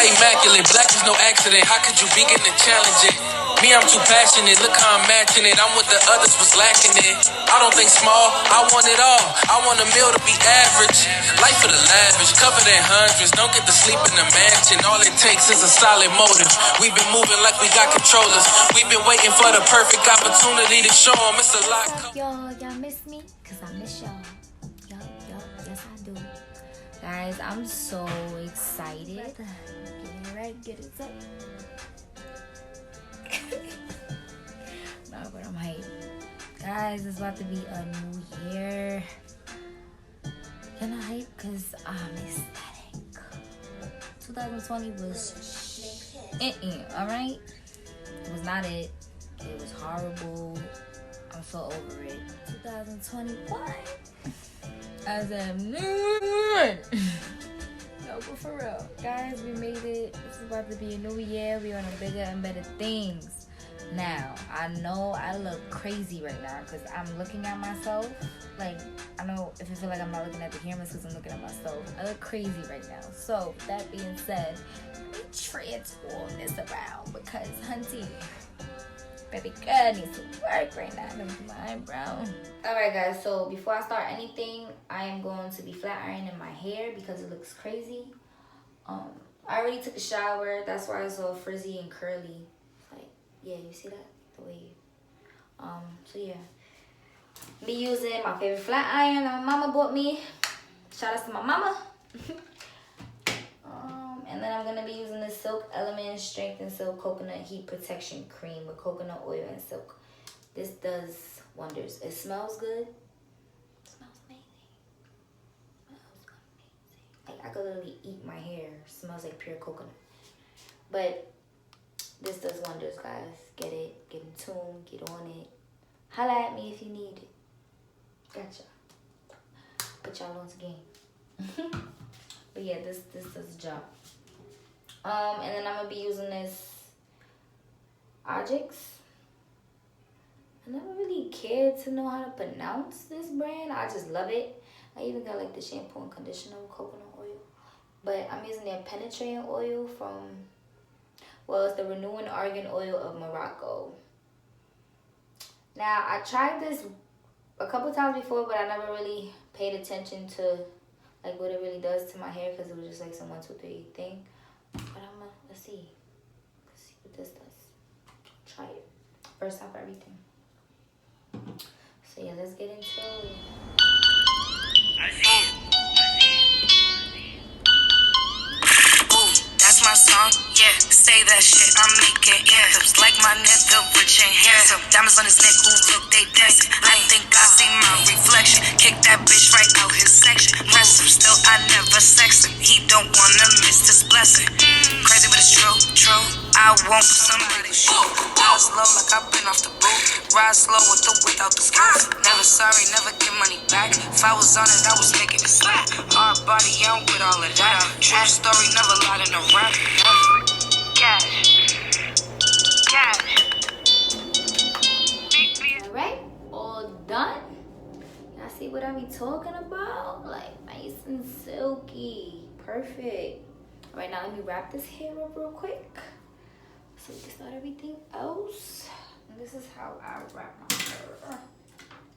not immaculate. Black is no accident. How could you begin to challenge it? Me, I'm too passionate. Look how I'm matching it. I'm what the others was lacking it. I don't think small. I want it all. I want a meal to be average. Life for the lavish. Covered in hundreds. Don't get to sleep in the mansion. All it takes is a solid motive. We've been moving like we got controllers. We've been waiting for the perfect opportunity to show them it's a lot. Y'all miss me? Cause I miss y'all. Yup, yes I do. Guys, I'm so excited. Get it right, get it up. No, but I'm hyped. Guys, it's about to be a new year. Can I hype? Cause I'm ecstatic. 2020 was alright? It was not it. It was horrible. I'm so over it. 2021. I said, no, but for real. Guys, we made it. This is about to be a new year. We're on a bigger and better things. Now, I know I look crazy right now because I'm looking at myself. Like, I know if you feel like I'm not looking at the cameras because I'm looking at myself. I look crazy right now. So, that being said, let me transform this around because, hunty, baby girl needs to work right now. I'm doing my eyebrow. Alright guys, so before I start anything, I am going to be flat ironing my hair because it looks crazy. I already took a shower. That's why it's all frizzy and curly. Like, yeah, you see that? The way so yeah. Me using my favorite flat iron that my mama bought me. Shout out to my mama. And then I'm going to be using this Silk Element Strength and Silk Coconut Heat Protection Cream with coconut oil and silk. This does wonders. It smells good. It smells amazing. It smells amazing. Like, I could literally eat my hair. It smells like pure coconut. But this does wonders, guys. Get it. Get in tune. Get on it. Holla at me if you need it. Gotcha. Put y'all on the game. But yeah, this does the job. And then I'm gonna be using this Ajax. I never really cared to know how to pronounce this brand. I just love it. I even got like the shampoo and conditioner with coconut oil. But I'm using their penetrating oil from, well, it's the Renewing Argan Oil of Morocco. Now, I tried this a couple times before, but I never really paid attention to like what it really does to my hair because it was just like some 1, 2, 3 thing. But let's see what this does. Try it. First time for everything. So yeah, let's get into it. That's my song, yeah. Say that shit, I'm making anthems. Like my nigga, rich and handsome. Diamonds on his neck, who look, they dancing. I think I see my reflection. Kick that bitch right out his section. Press him, still I never sex him. He don't wanna miss this blessing. Crazy, but it's true, true. I want somebody shoot. I was low like I've been off the boot. Ride slow with the without the roof. Never sorry, never get money back. If I was on it, I was making it slap. Hard body, yeah, I'm with all of that. True story, never lied in a rap. Cash. Alright, all done. Y'all see what I be talking about? Like nice and silky. Perfect. Alright, now let me wrap this hair up real quick so we can start everything else. And this is how I wrap my hair.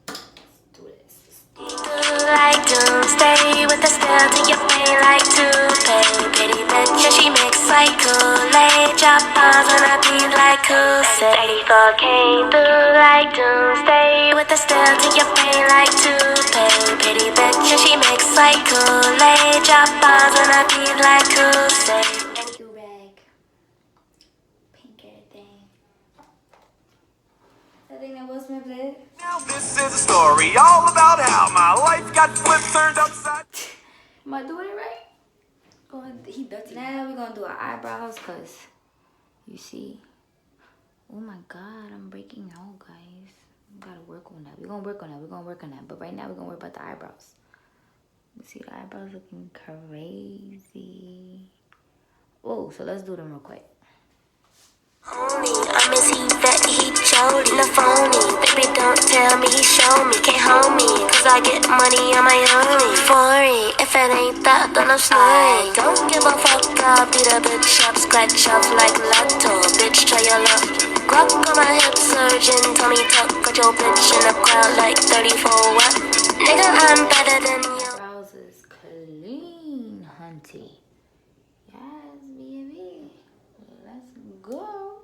Let's do this. Like doomsday with the style to your pain like toothpaste. Pretty bitch and she mix like Kool-Aid. Drop bombs on her beat like Kool-Aid. 84 came through like doomsday with the style to your pain like toothpaste. Pretty bitch and she mix like Kool-Aid. Drop bombs on her beat like Kool-Aid. Do-rag. Pink everything. I think that was my bed. Now this is a story all about how my life got flipped, turned upside. Am I doing it right? He dirty. Now we're gonna do our eyebrows because you see. Oh my god, I'm breaking out, guys. We gotta work on that. We're gonna work on that. But right now we're gonna worry about the eyebrows. You see the eyebrows looking crazy. Oh, so let's do them real quick. I'm his he vet, he jolly, the phony. Baby, don't tell me, he show me, can't hold me, cause I get money on my own. Foreign, if it ain't that, then I'm snoring. Don't give a fuck, I'll beat a bitch up, scratch off like lotto. Bitch, try your luck. Glock on my hip, surgeon, Tommy tuck, got your bitch in the crowd like 34 what? Nigga, I'm better than you. Brows is clean, hunty. Yes, baby. Let's go.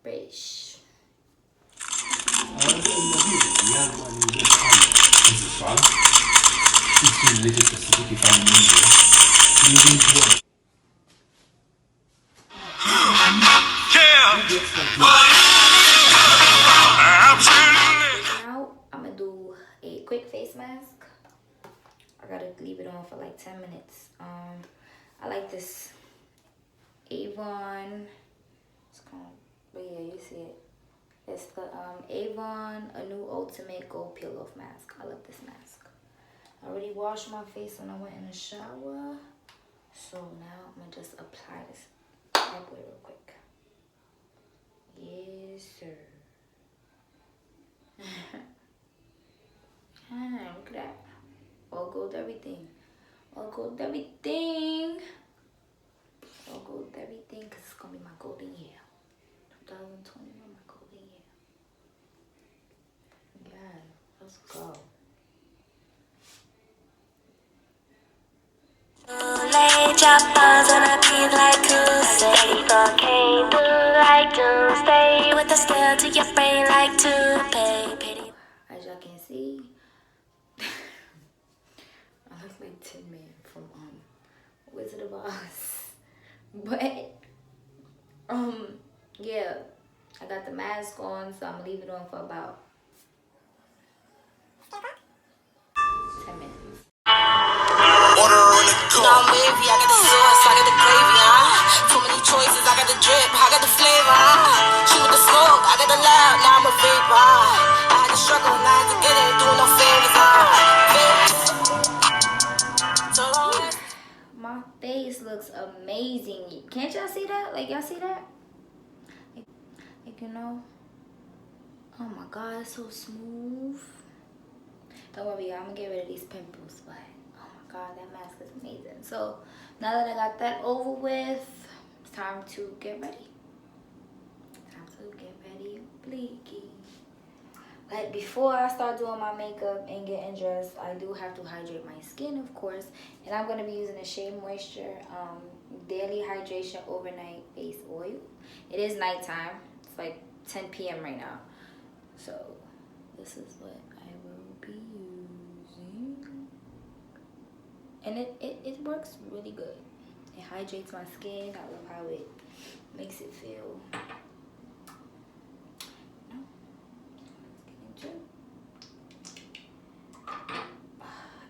Bitch. Now I'm gonna do a quick face mask. I gotta leave it on for like 10 minutes. I like this Avon. It's called, but yeah, you see it. It's the Avon, a new ultimate gold peel off mask. I love this mask. I already washed my face when I went in the shower. So now I'm gonna just apply this bad boy real quick. Yes, sir. Look at that. All gold everything. All gold everything. All gold everything, because it's gonna be my golden year. 2021, my golden year. Yeah, let's go. Lay drop bars on a beat like Tuesday. Came through like Tuesday. With the steel to your brain like toupee. As y'all can see, I look like Tin Man from Wizard of Oz. But yeah, I got the mask on, so I'm gonna leave it on for about 10 minutes. You know I'm wavy, I got the sauce, I got the gravy, Too many choices, I got the drip, I got the flavor, She with the smoke, I got the loud, now I'm a vapor, I had to struggle, now I had to get it, doing no favors, My face looks amazing. Can't y'all see that? Like, y'all see that? Like, you know? Oh my god, it's so smooth. Don't worry, I'm gonna get rid of these pimples, but oh my god, that mask is amazing. So now that I got that over with, it's time to get ready. Time to get ready, bleaky. But before I start doing my makeup and getting dressed, I do have to hydrate my skin, of course. And I'm gonna be using a Shea Moisture Daily Hydration Overnight Face Oil. It is nighttime. It's like 10 p.m. right now. So this is what I will be using. And it works really good. It hydrates my skin. I love how it makes it feel.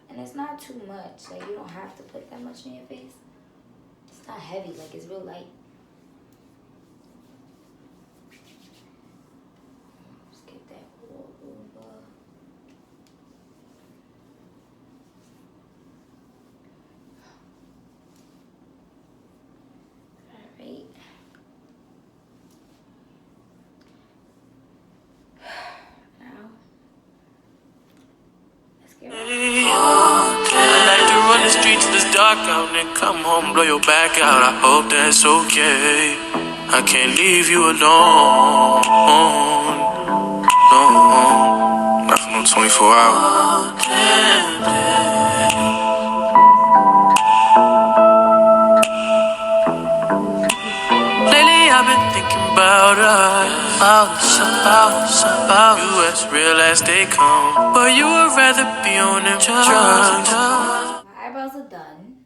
And it's not too much. Like, you don't have to put that much in your face. It's not heavy. Like, it's real light. Just get that all over. Alright. Now, let's get ready. Run the streets, it's dark out, and come home, blow your back out. I hope that's okay. I can't leave you alone. No, not for no 24 hours. Lately I've been thinking about us, about you as real as they come. But you would rather be on them drugs. My eyebrows are done.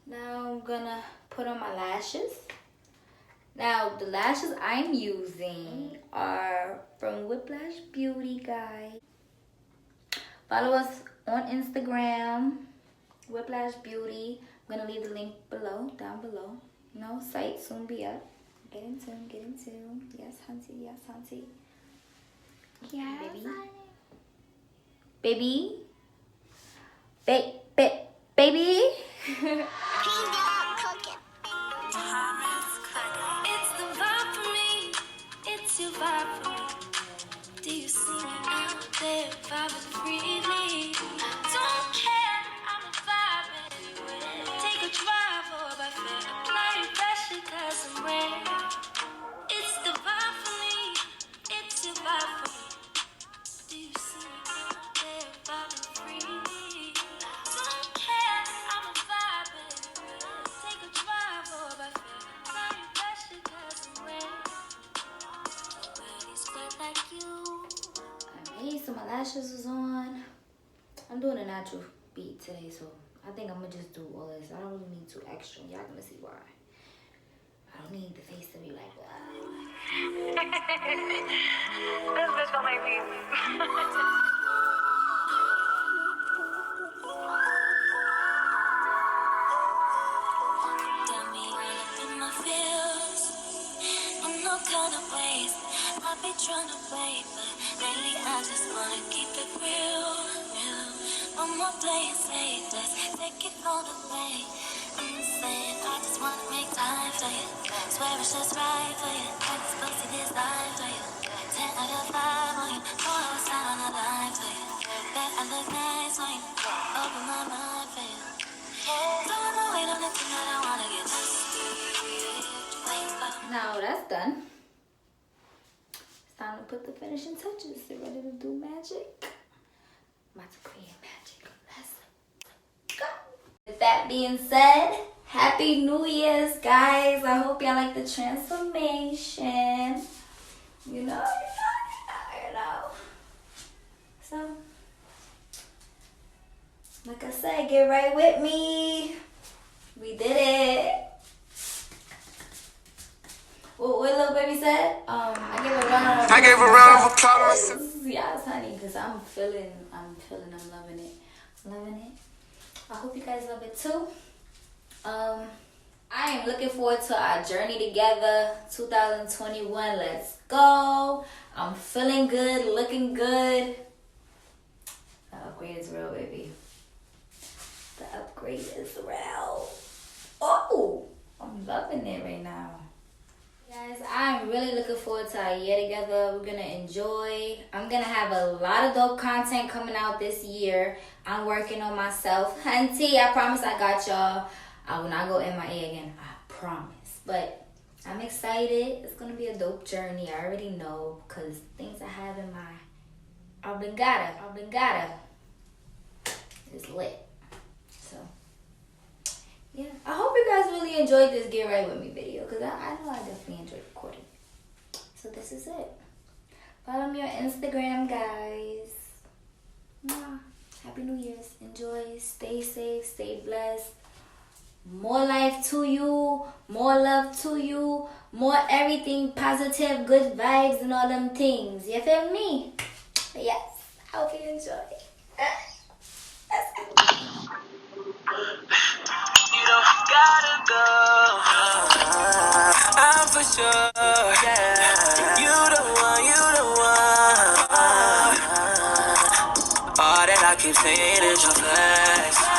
Now I'm gonna put on my lashes. Now the lashes I'm using are from Whiplash Beauty, guys. Follow us on Instagram, Whiplash Beauty. I'm gonna leave the link below, down below. No, site soon be up. Get into. Yes, hunty, yes, hunty. Yeah, baby. Baby. lashes was on. I'm doing a natural beat today, so I think I'm gonna just do all this. I don't really need too extra. Y'all gonna see why. I don't need the face to be like that. This bitch gon' make me. Got me all up in my feels, in no kind of ways. I be trying to wait, but lately I just wanna keep it real. No more playing safe, let's take it all the way. I'm just saying, I just wanna make time for you. Swear it's just right for you. I just pussy design for you. 10 out of 5 on you. Pour outside on the line for you. Bet I look nice on you. Open my mind for you. Don't wanna wait on the tonight, I wanna get Now that's done. It's time to put the finishing touches. Get ready to do magic. I'm about to create magic. Let's go. With that being said, Happy New Year's, guys. I hope y'all like the transformation. You know. So, like I said, get right with me. We did it. What little baby said? I gave a round of applause. Yes, honey, because I'm loving it. I hope you guys love it too. I am looking forward to our journey together. 2021, let's go. I'm feeling good, looking good. The upgrade is real, baby. The upgrade is real. Oh, I'm loving it right now. Guys, I'm really looking forward to our year together. We're gonna enjoy. I'm gonna have a lot of dope content coming out this year. I'm working on myself. Hunty, I promise I got y'all. I will not go MIA again. I promise. But I'm excited. It's gonna be a dope journey. I already know because things I have in my oblongata is lit. So yeah, I hope you guys really enjoyed this Get Right With Me video because I know I definitely enjoyed recording. So this is it. Follow me on Instagram, guys. Mwah. Happy New Year's. Enjoy. Stay safe. Stay blessed. More life to you. More love to you. More everything positive, good vibes, and all them things. You feel me? Yes. I hope you enjoy. Let's go. You don't gotta go. I'm for sure. Yeah. You the one. All that I keep saying is your flex.